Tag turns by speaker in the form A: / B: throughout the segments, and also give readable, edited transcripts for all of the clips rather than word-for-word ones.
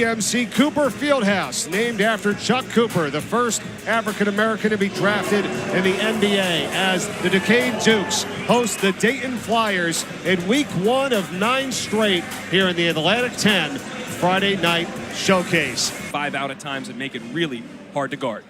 A: GMC Cooper Fieldhouse, named after Chuck Cooper, the first African-American to be drafted in the NBA, as the Duquesne Dukes host the Dayton Flyers in week 1 of 9 straight here in the Atlantic 10 Friday night showcase.
B: 5 out at times and make it really hard to guard.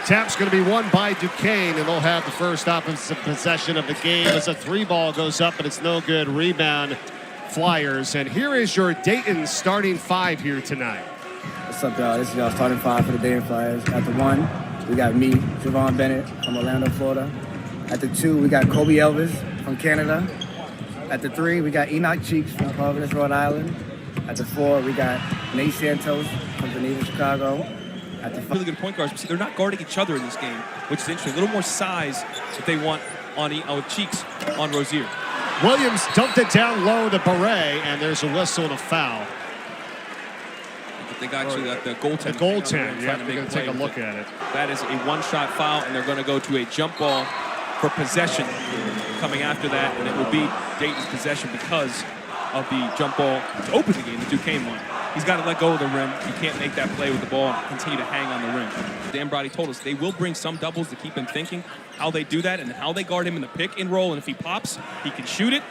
A: Tap's going to be won by Duquesne, and they'll have the first offensive possession of the game as a 3-ball goes up, but it's no good. Rebound, Flyers. And here is your Dayton starting 5 here tonight.
C: What's up, y'all? This is y'all starting 5 for the Dayton Flyers. At the 1, we got me, Javon Bennett from Orlando, Florida. At the 2, we got Kobe Elvis from Canada. At the 3, we got Enoch Cheeks from Providence, Rhode Island. At the 4, we got Nate Santos from Geneva, Chicago. At the
B: really good point guards, but see, they're not guarding each other in this game, which is interesting. A little more size that they want on Cheeks on Rozier.
A: Williams dumped it down low to Beret, and there's a whistle and a foul.
B: But they actually got the goaltend.
A: The goaltend, yeah, we're going to take a look at it.
B: That is a one-shot foul, and they're going to go to a jump ball for possession coming after that, and it will be Dayton's possession because of the jump ball to open the game, the Duquesne one. He's got to let go of the rim. You can't make that play with the ball and continue to hang on the rim. Dan Brody told us they will bring some doubles to keep him thinking how they do that and how they guard him in the pick and roll. And if he pops, he can shoot it.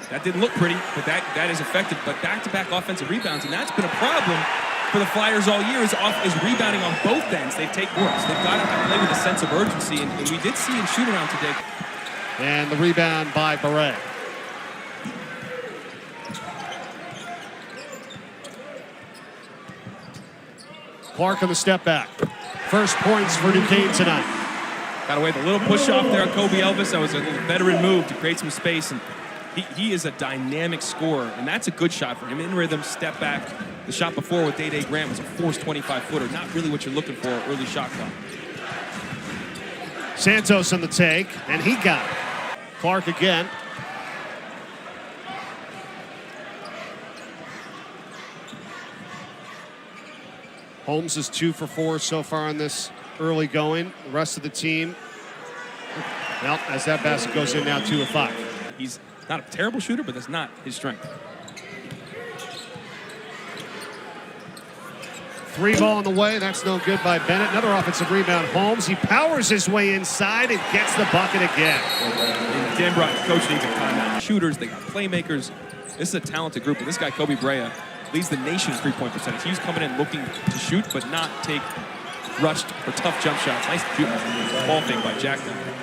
B: That didn't look pretty, but that is effective. But back-to-back offensive rebounds, and that's been a problem for the Flyers all year, is rebounding on both ends. They take works. They've got to play with a sense of urgency, and we did see in shoot-around today.
A: And the rebound by Beret. Clark on the step back. First points for Duquesne tonight.
B: Got away with a little push off there on Kobe Elvis. That was a veteran move to create some space. And he is a dynamic scorer, and that's a good shot for him. In rhythm, step back. The shot before with Day Grant was a forced 25-footer. Not really what you're looking for, early shot clock.
A: Santos on the take, and he got it. Clark again. Holmes is 2 for 4 so far on this early going. The rest of the team, well, as that basket goes in now, 2 of 5.
B: He's not a terrible shooter, but that's not his strength.
A: 3-ball on the way. That's no good by Bennett. Another offensive rebound. Holmes, he powers his way inside and gets the bucket again.
B: And Dan Brody, coach needs a timeout. Shooters, they got playmakers. This is a talented group, and this guy, Kobe Brea, leads the nation in three-point percentage. He's coming in looking to shoot, but not take rushed or tough jump shots. Nice ball fake by Jack.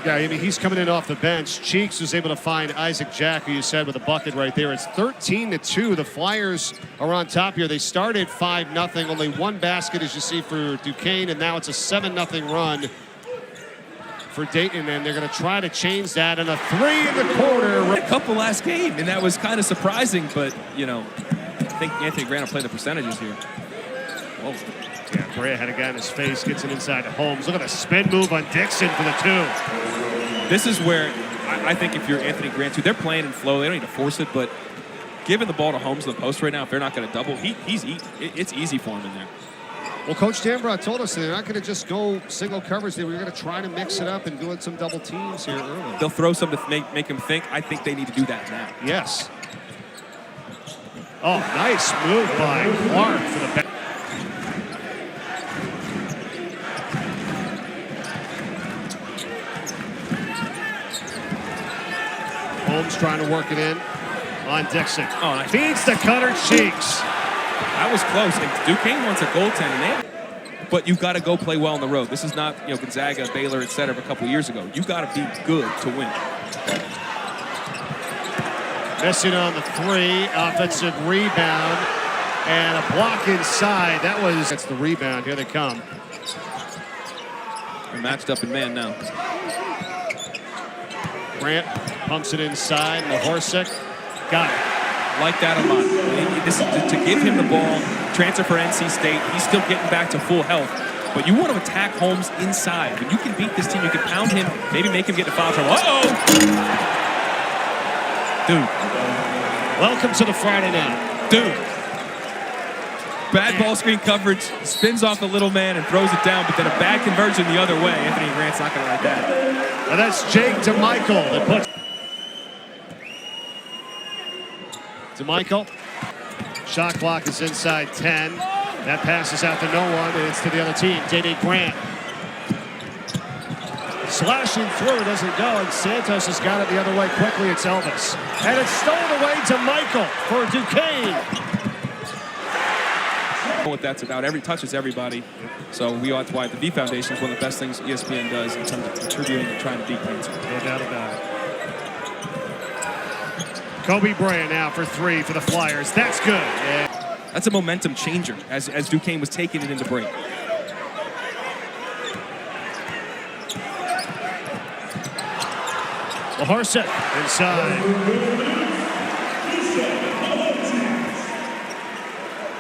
A: Yeah, I mean, he's coming in off the bench. Cheeks was able to find Isaac Jack, who you said, with a bucket right there. It's 13-2. The Flyers are on top here. They started 5-0. Only one basket, as you see, for Duquesne, and now it's a 7-0 run for Dayton, and they're going to try to change that. And a 3 in the corner.
B: A couple last game, and that was kind of surprising, but, you know, I think Anthony Grant will play the percentages here.
A: Whoa. Yeah, Brea had a guy in his face, gets it inside to Holmes. Look at the spin move on Dixon for the 2.
B: This is where I think if you're Anthony Grant, too, they're playing in flow. They don't need to force it, but giving the ball to Holmes in the post right now, if they're not going to double, it's easy for him in there.
A: Well, Coach Dambrot told us they're not going to just go single coverage. They were going to try to mix it up and do some double teams here early.
B: They'll throw some to make him think. I think they need to do that now.
A: Yes. Oh, nice move by Clark for the back. Holmes trying to work it in on Dixon.
B: Oh, nice.
A: Feeds the cutter, Cheeks.
B: That was close. And Duquesne wants a goaltender, but you've got to go play well on the road. This is not, you know, Gonzaga, Baylor, et cetera, a couple years ago. You've got to be good to win.
A: Missing on the 3, offensive rebound, and a block inside. That's the rebound. Here they come.
B: They're matched up in man now.
A: Grant pumps it inside, and the Horsick got it.
B: Like that a lot. This is to give him the ball, transfer for NC State. He's still getting back to full health. But you want to attack Holmes inside. When you can beat this team, you can pound him, maybe make him get to foul trouble. Uh-oh! Dude.
A: Welcome to the Friday night.
B: Dude. Bad ball screen coverage, spins off the little man and throws it down, but then a bad conversion the other way. Anthony Grant's not going to like that.
A: And that's Jake to Michael that puts. to Michael. Shot clock is inside 10. That pass is out to no one, and it's to the other team. Dayton Grant. Slashing through, it doesn't go, and Santos has got it the other way quickly. It's Elvis. And it's stolen away to Michael for Duquesne.
B: What that's about. Every touches everybody. So that's why the V Foundation is one of the best things ESPN does in terms of contributing and trying to beat cancer.
A: No doubt about it. Kobe Bryant now for 3 for the Flyers. That's good. Yeah.
B: That's a momentum changer as Duquesne was taking it into break.
A: Mahorsek inside.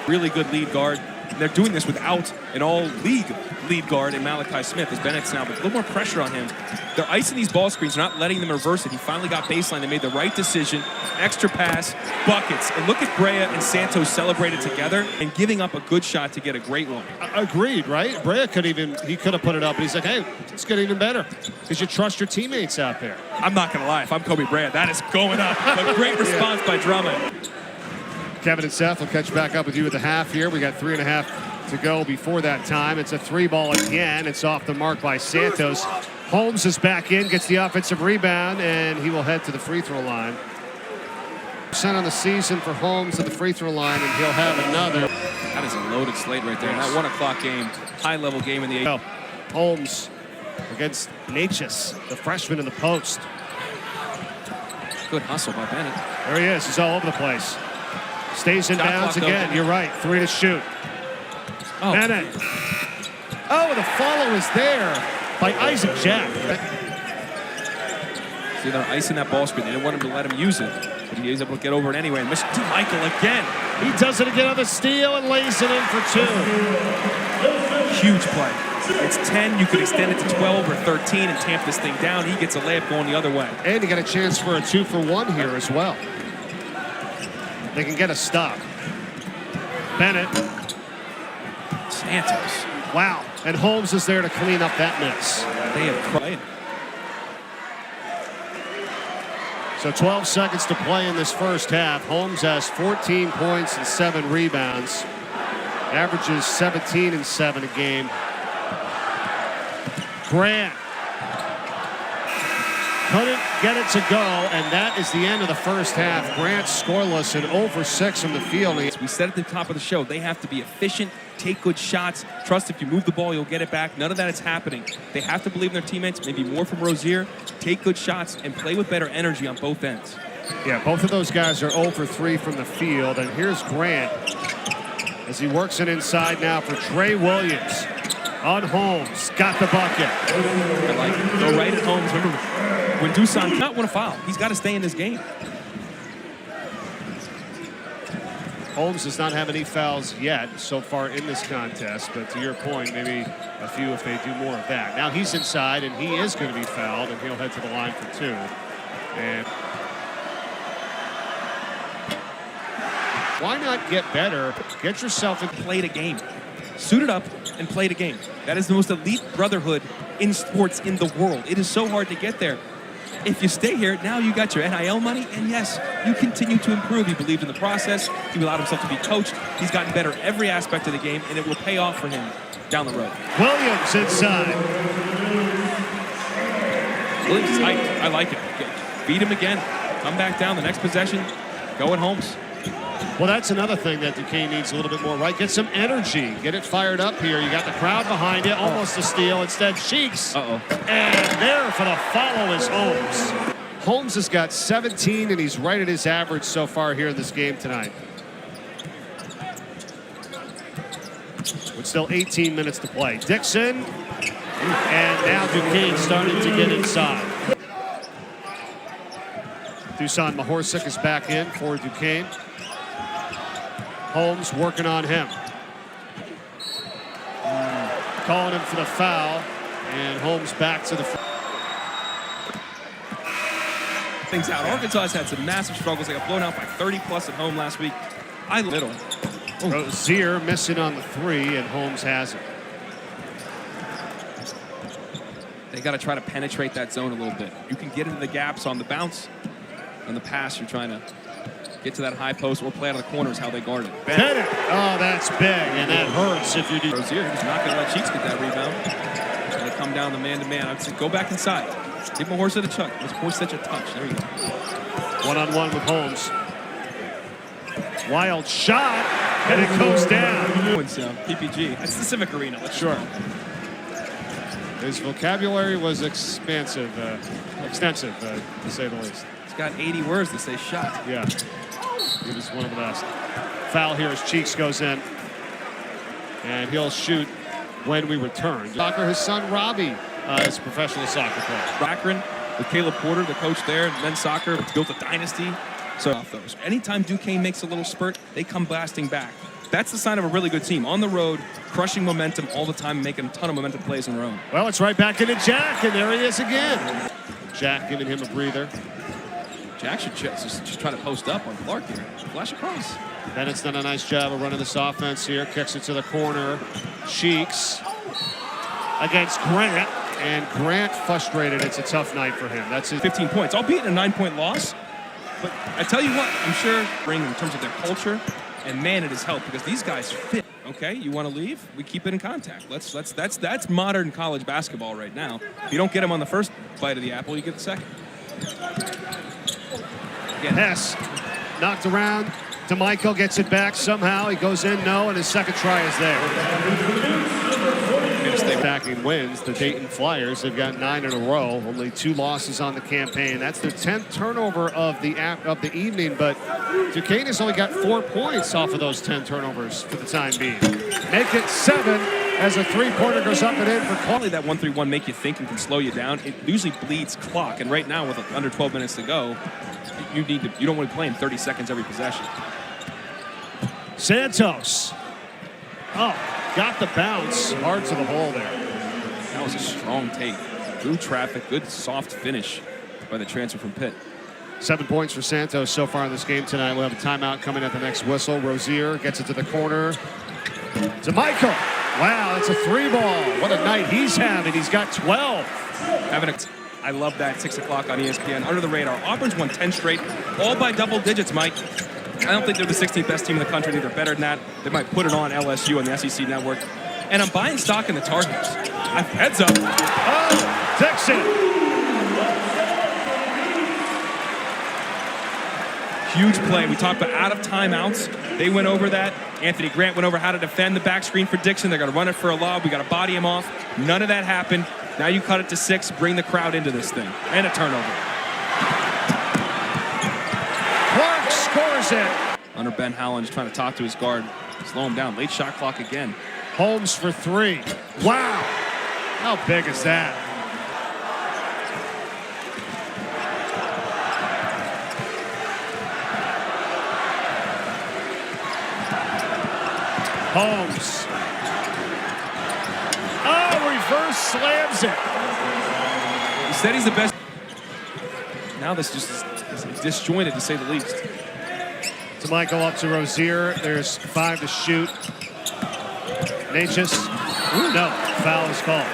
B: Really good lead guard. And they're doing this without an all-league lead guard in Malachi Smith, as Bennett's now, but a little more pressure on him. They're icing these ball screens, not letting them reverse it. He finally got baseline. They made the right decision. Extra pass, buckets. And look at Brea and Santos celebrated together and giving up a good shot to get a great one.
A: Agreed, right? Brea could have put it up, but he's like, hey, let's get even better because you trust your teammates out there.
B: I'm not going to lie. If I'm Kobe Bryant, that is going up. But great response by Drummond.
A: Kevin and Seth will catch back up with you at the half here. We got 3.5 to go before that time. It's a 3-ball again. It's off the mark by Santos. Holmes is back in, gets the offensive rebound, and he will head to the free throw line. % on the season for Holmes at the free throw line, and he'll have another.
B: That is a loaded slate right there. That 1 o'clock game, high-level game in the 8th.
A: Holmes against Natchez, the freshman in the post.
B: Good hustle by Bennett.
A: There he is. He's all over the place. Stays in bounds again.
B: Open.
A: You're right. 3 to shoot.
B: Oh.
A: Bennett. Oh, the follow is there by Isaac Jack.
B: See, they're icing that ball screen. They didn't want him to let him use it, but he is able to get over it anyway. And Mr. Michael again.
A: He does it again on the steal and lays it in for 2.
B: Huge play. It's 10. You could extend it to 12 or 13 and tamp this thing down. He gets a layup going the other way.
A: And he got a chance for a 2-for-1 here as well. They can get a stop. Bennett.
B: Santos.
A: Wow. And Holmes is there to clean up that mess.
B: They have cried.
A: So 12 seconds to play in this first half. Holmes has 14 points and 7 rebounds. Averages 17 and 7 a game. Grant couldn't get it to go, and that is the end of the first half. Grant scoreless and 0 for 6 from the field.
B: We said at the top of the show, they have to be efficient, take good shots, trust if you move the ball, you'll get it back. None of that is happening. They have to believe in their teammates, maybe more from Rozier, take good shots, and play with better energy on both ends.
A: Yeah, both of those guys are 0 for 3 from the field, and here's Grant as he works it inside now for Trey Williams. On Holmes, got the bucket.
B: I like it. Go right at Holmes. Remember, when Duquesne does not want to foul, he's got to stay in this game.
A: Holmes does not have any fouls yet so far in this contest, but to your point, maybe a few if they do more of that. Now he's inside, and he is going to be fouled, and he'll head to the line for 2. And why not get better? Get yourself in.
B: Play the game. Suit it up and play the game. That is the most elite brotherhood in sports in the world. It is so hard to get there. If you stay here, now you got your NIL money, and yes, you continue to improve. He believed in the process. He allowed himself to be coached. He's gotten better every aspect of the game, and it will pay off for him down the road.
A: Williams inside.
B: Williams is hyped. I like it. Beat him again. Come back down the next possession. Go at Holmes.
A: Well, that's another thing that Duquesne needs a little bit more, right? Get some energy. Get it fired up here. You got the crowd behind it. Almost a steal. Instead, Cheeks.
B: Uh-oh.
A: And there for the follow is Holmes. Holmes has got 17, and he's right at his average so far here in this game tonight. With still 18 minutes to play. Dixon. And now Duquesne starting to get inside. Dusan Mahorsek is back in for Duquesne. Holmes working on him. Calling him for the foul. And Holmes back to the
B: things out. Arkansas has had some massive struggles. They got blown out by 30-plus at home last week. Little.
A: Rozier missing on the 3, and Holmes has it.
B: They got to try to penetrate that zone a little bit. You can get into the gaps on the bounce. On the pass, you're trying to get to that high post or play out of the corner is how they guard it.
A: Bennett. Oh, that's big, and that hurts if you do.
B: Rozier, he's not going to let Cheeks get that rebound. He's going to come down the man-to-man. I would say go back inside. Give him a horse at a touch. Let's force such a touch. There you go.
A: One-on-one with Holmes. Wild shot, and it goes down.
B: PPG. That's the Civic Arena. Let's
A: sure. His vocabulary was extensive, to say the least.
B: He's got 80 words to say shot.
A: Yeah, he was one of the best. Foul here as Cheeks goes in, and he'll shoot when we return. Soccer, his son Robbie is a professional soccer player.
B: Akron with Caleb Porter, the coach there, men's soccer, built a dynasty. So off those. Anytime Duquesne makes a little spurt, they come blasting back. That's the sign of a really good team. On the road, crushing momentum all the time, making a ton of momentum plays on their own.
A: Well, it's right back into Jack, and there he is again. Jack giving him a breather.
B: Jack should just try to post up on Clark here. Flash across.
A: Bennett's done a nice job of running this offense here. Kicks it to the corner. Cheeks against Grant, and Grant frustrated. It's a tough night for him. That's his
B: 15 points, albeit a 9-point loss. But I tell you what, I'm sure bring in terms of their culture, and man, it has helped because these guys fit. Okay, you want to leave? We keep it in contact. That's modern college basketball right now. If you don't get them on the first bite of the apple, you get the second.
A: Again, Hess knocked around. DeMichael gets it back somehow. He goes in, no, and his second try is there. Attacking wins. The Dayton Flyers have got 9 in a row. Only 2 losses on the campaign. That's their 10th turnover of the evening. But Duquesne has only got 4 points off of those 10 turnovers for the time being. Make it 7 as a 3-pointer goes up and in for
B: Clark. That 1-3-1 make you think and can slow you down. It usually bleeds clock. And right now, with under 12 minutes to go, you don't want to play in 30 seconds every possession.
A: Santos. Oh, got the bounce. Hard to the hole there.
B: That was a strong take. Through traffic, good soft finish by the transfer from Pitt.
A: 7 points for Santos so far in this game tonight. We'll have a timeout coming at the next whistle. Rozier gets it to the corner. DeMichael. Wow, it's a 3-ball. What a night he's having. He's got 12.
B: I love that 6 o'clock on ESPN. Under the radar. Auburn's won 10 straight, all by double digits, Mike. I don't think they're the 16th best team in the country. They're better than that. They might put it on LSU on the SEC network. And I'm buying stock in the Tar Heels. Heads up.
A: Oh, Dixon.
B: Huge play. We talked about out of timeouts. They went over that. Anthony Grant went over how to defend the back screen for Dixon. They're going to run it for a lob. We got to body him off. None of that happened. Now you cut it to 6. Bring the crowd into this thing. And a turnover.
A: Scores it.
B: Under Ben Howland trying to talk to his guard. Slow him down. Late shot clock again.
A: Holmes for 3. Wow. How big is that? Holmes. Oh, reverse slams it.
B: He said he's the best. Now this just is disjointed, to say the least.
A: DeMichael up to Rozier. There's 5 to shoot. Natchez. No, foul is called.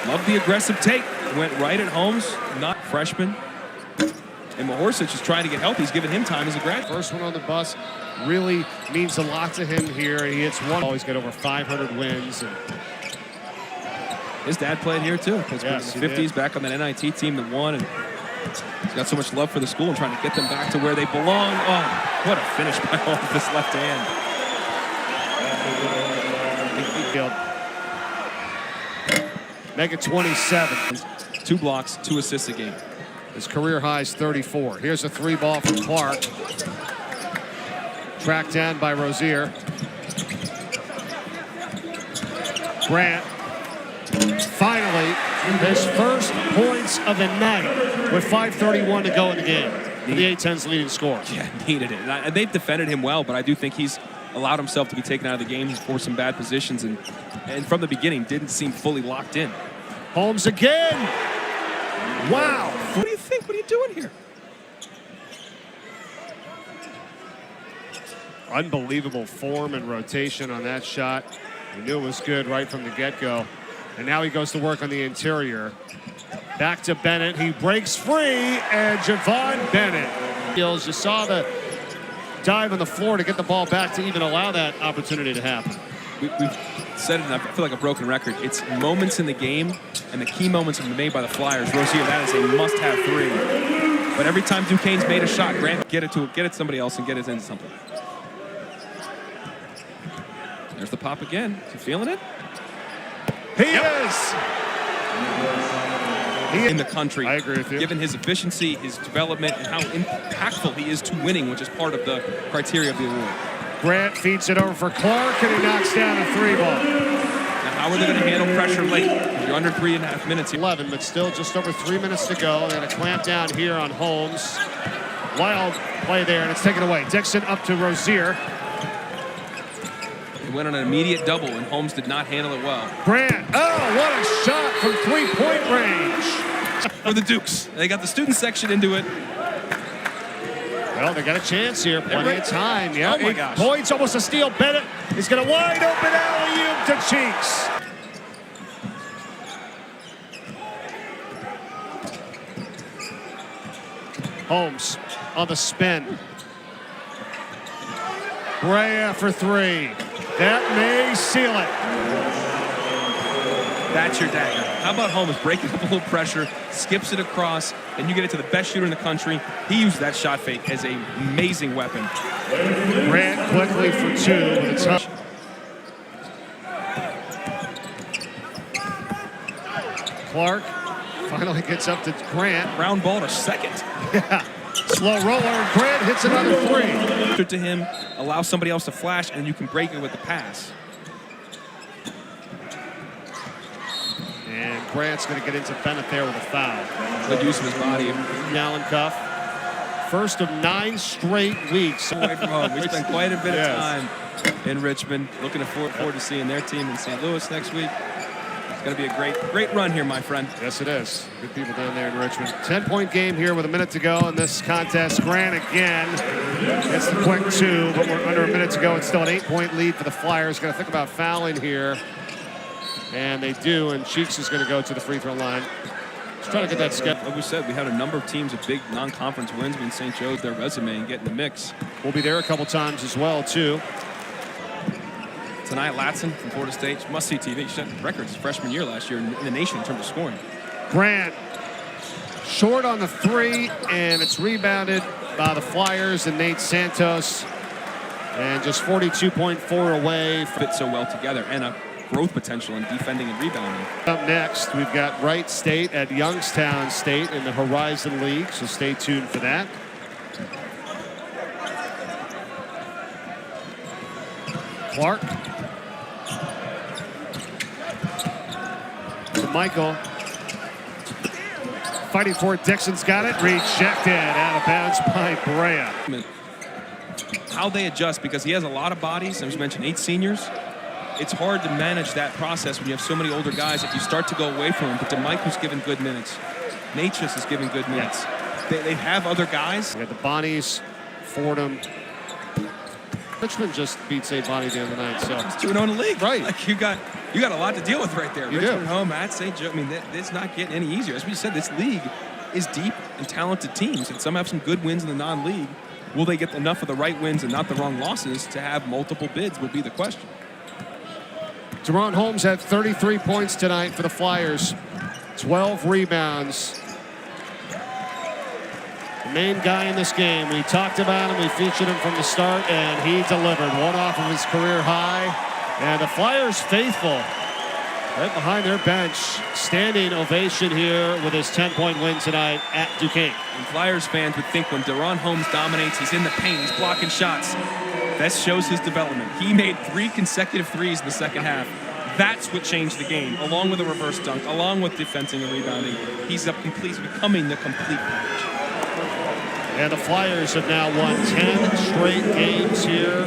B: Love the aggressive take. Went right at Holmes, not freshman. And Mahorsic is trying to get help. He's giving him time as a grad.
A: First one on the bus really means a lot to him here. He hits one. Always got over 500 wins. And
B: his dad played here too.
A: Yes,
B: in the 50s, back on that NIT team that won. And he's got so much love for the school and trying to get them back to where they belong. Oh, what a finish by Holmes with this left hand.
A: Make it 27.
B: 2 blocks, 2 assists a game.
A: His career high is 34. Here's a 3-ball from Clark. Tracked down by Rozier. Grant. Finally, his first points of the night with 5:31 to go in the game. The A-10's leading scorer.
B: Yeah, needed it. And they've defended him well, but I do think he's allowed himself to be taken out of the game. He's forced some bad positions, and from the beginning didn't seem fully locked in.
A: Holmes again. Wow.
B: What do you think? What are you doing here?
A: Unbelievable form and rotation on that shot. We knew it was good right from the get-go. And now he goes to work on the interior. Back to Bennett. He breaks free, and Javon Bennett. You saw the dive on the floor to get the ball back to even allow that opportunity to happen.
B: We've said it, and I feel like a broken record. It's moments in the game, and the key moments have been made by the Flyers. Rozier, that is a must-have three. But every time Duquesne's made a shot, Grant get it to somebody else and get it into something. There's the pop again. Is he feeling it?
A: He is.
B: In the country.
A: I agree with you.
B: Given his efficiency, his development, and how impactful he is to winning, which is part of the criteria of the award.
A: Grant feeds it over for Clark, and he knocks down a 3-ball.
B: Now, how are they going to handle pressure late? You're under 3.5 minutes here.
A: 11, but still just over 3 minutes to go. They're going to clamp down here on Holmes. Wild play there, and it's taken away. Dixon up to Rozier.
B: He went on an immediate double, and Holmes did not handle it well.
A: Grant, oh, what a shot from three-point range.
B: For the Dukes. They got the student section into it.
A: Well, they got a chance here. Plenty of time. Yeah.
B: Oh, my gosh.
A: Points, almost a steal. Bennett is going to wide open alley-oop to Cheeks. Holmes on the spin. Brea for three. That may seal it.
B: That's your dagger. How about Holmes breaking up a little pressure, skips it across, and you get it to the best shooter in the country. He used that shot fake as an amazing weapon.
A: Grant quickly for two with a touch. Clark finally gets up to Grant.
B: Round ball to second.
A: Yeah. Slow roller, and Grant hits another three.
B: To him, allow somebody else to flash, and you can break it with the pass.
A: And Grant's going to get into Bennett there with a foul.
B: Good use of his body.
A: Allen cuff. First of 9 straight weeks.
B: Away from home. We spent quite a bit of time in Richmond. Looking forward to seeing their team in St. Louis next week. It's going to be a great run here, my friend.
A: Yes, it is. Good people down there in Richmond. 10-point game here with a minute to go in this contest. Grant again gets the quick two, but we're under a minute to go. It's still an 8-point lead for the Flyers. Got to think about fouling here. And they do, and Cheeks is going to go to the free throw line. Just trying to get that skip.
B: Like we said, we had a number of teams with big non-conference wins in St. Joe's, their resume, and get in the mix.
A: We'll be there a couple times as well, too.
B: Tonight, Latson from Florida State, must-see TV. She set records his freshman year last year in the nation in terms of scoring.
A: Grant short on the three, and it's rebounded by the Flyers and Nate Santos. And just 42.4 away.
B: Fit so well together, and a growth potential in defending and rebounding.
A: Up next, we've got Wright State at Youngstown State in the Horizon League, so stay tuned for that. Clark. To Michael. Fighting for it. Dixon's got it. Rejected out of bounds by Brea.
B: How they adjust, because he has a lot of bodies. I just mentioned 8 seniors. It's hard to manage that process when you have so many older guys if you start to go away from him. But DeMichael's given good minutes. Natchez is giving good minutes. They have other guys.
A: We got the Bonnies, Fordham. Richmond just beat St. Bonnie the other night, so
B: it's 2-0 in the league.
A: Right.
B: Like you got a lot to deal with right there.
A: You
B: Richmond
A: do.
B: at home at St. Joe. I mean, it's not getting any easier. As we said, this league is deep and talented teams, and some have some good wins in the non-league. Will they get enough of the right wins and not the wrong losses to have multiple bids will be the question.
A: Deron Holmes had 33 points tonight for the Flyers, 12 rebounds. The main guy in this game. We talked about him, we featured him from the start, and he delivered one off of his career high. And the Flyers faithful right behind their bench. Standing ovation here with his 10-point win tonight at Duquesne.
B: And Flyers fans would think when Deron Holmes dominates, he's in the paint, he's blocking shots. That shows his development. He made 3 consecutive threes in the second half. That's what changed the game, along with a reverse dunk, along with defending and rebounding. He's becoming the complete package.
A: And the Flyers have now won 10 straight games here.